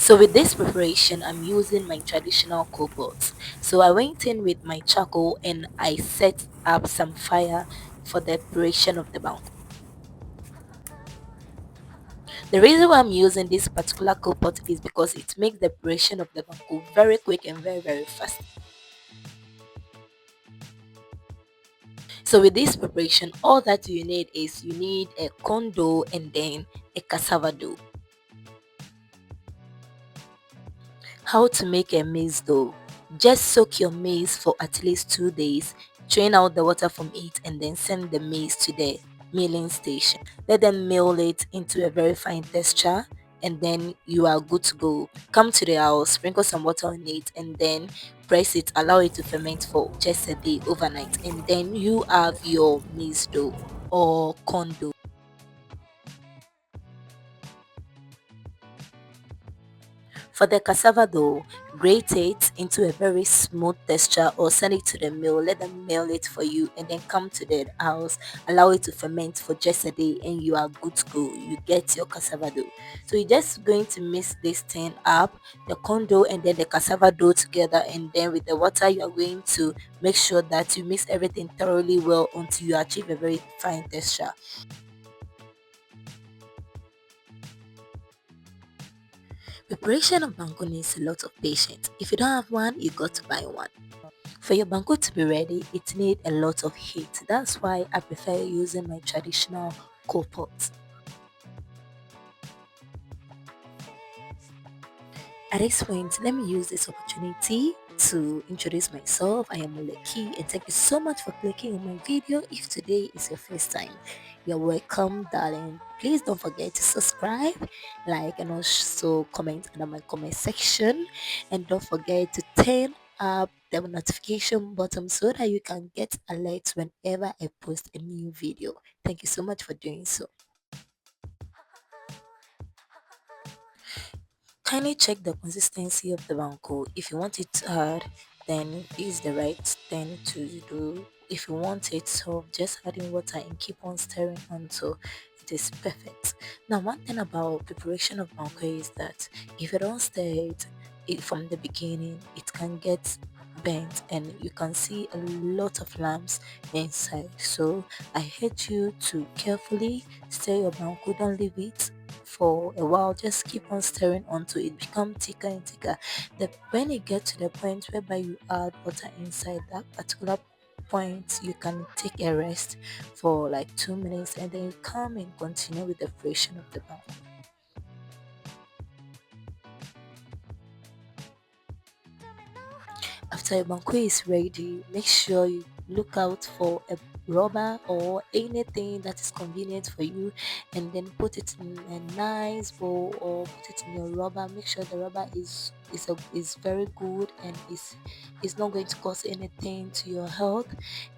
So with this preparation, I'm using my traditional coal pots. So I went in with my charcoal and I set up some fire for the preparation of the banku. The reason why I'm using this particular coal pot is because it makes the preparation of the banku very quick and very fast. So with this preparation, all that you need is you need a corn dough and then a cassava dough. How to make a maize dough? Just soak your maize for at least 2 days, drain out the water from it and then send the maize to the milling station. Let them mill it into a very fine texture and then you are good to go. Come to the house, sprinkle some water on it and then press it, allow it to ferment for just a day overnight and then you have your maize dough or corn dough. For the cassava dough, grate it into a very smooth texture or send it to the mill. Let them mill it for you and then come to the house. Allow it to ferment for just a day and you are good to go. You get your cassava dough. So you're just going to mix this thing up, the corn dough and then the cassava dough together, and then with the water you are going to make sure that you mix everything thoroughly well until you achieve a very fine texture. Preparation of banku needs a lot of patience. If you don't have one, you got to buy one. For your banku to be ready, it needs a lot of heat. That's why I prefer using my traditional coal pot. At this point, let me use this opportunity to introduce myself. I am Oleki and thank you so much for clicking on my video. If today is your first time, you're welcome, darling. Please don't forget to subscribe, like, and also comment under my comment section. And don't forget to turn up the notification button so that you can get alerts whenever I post a new video. Thank you so much for doing so. Kindly check the consistency of the banku. If you want it hard, then this is the right thing to do. If you want it soft, just add in water and keep on stirring until it is perfect. Now, one thing about preparation of banku is that if you don't stir it from the beginning, it can get bent and you can see a lot of lumps inside. So I urge you to carefully stir your banku. Don't leave it for a while. Just keep on stirring until it becomes thicker and thicker. When it gets to the point whereby you add water inside that particular point, you can take a rest for like 2 minutes and then you come and continue with the preparation of the bun. After your banquet is ready, make sure you look out for a rubber or anything that is convenient for you and then put it in a nice bowl or put it in your rubber. Make sure the rubber is very good and is not going to cause anything to your health.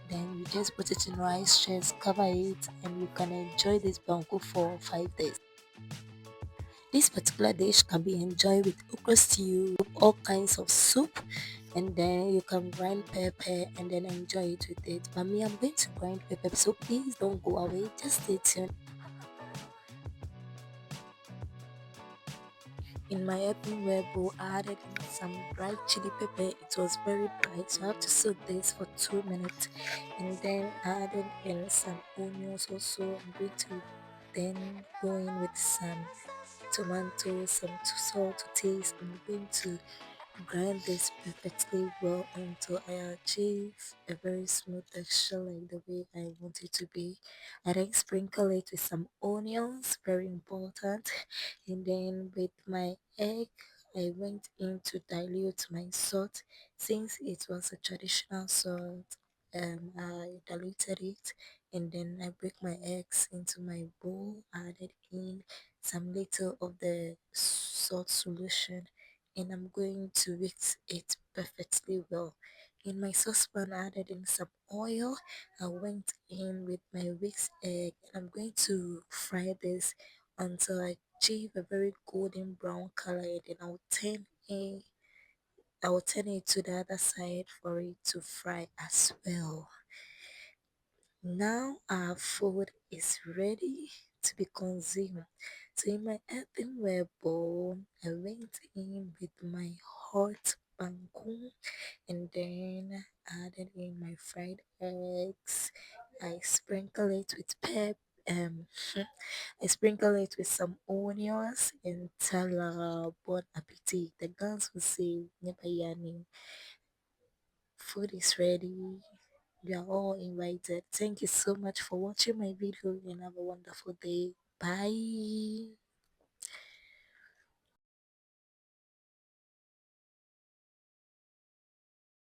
Then you just put it in rice chest, cover it, and you can enjoy this banku for 5 days. This particular dish can be enjoyed with okra stew, all kinds of soup, and then you can grind pepper and then enjoy it with it. But me, I'm going to grind pepper, so please don't go away. Just stay tuned. In my earthenware bowl, I added in some dried chili pepper. It was very bright, so I have to soak this for 2 minutes, and then I added in some onions. Also, I'm going to then go in with some tomatoes, some salt to taste. I'm going to grind this perfectly well until I achieve a very smooth texture like the way I want it to be. I then sprinkle it with some onions, very important. And then with my egg, I went in to dilute my salt. Since it was a traditional salt, I diluted it and then I break my eggs into my bowl, added in some little of the salt solution, and I'm going to mix it perfectly well. In my saucepan, I added in some oil. I went in with my whisked egg and I'm going to fry this until I achieve a very golden brown color, and then I will turn it to the other side for it to fry as well. Now our food is ready to be consumed. So in my earthenware bowl, I went in with my hot banku and then added in my fried eggs. I sprinkle it with um I sprinkle it with some onions and tala. Bon appetit. The girls will say Nyebayani. Food is ready. You are all invited. Thank you so much for watching my video and have a wonderful day. Bye.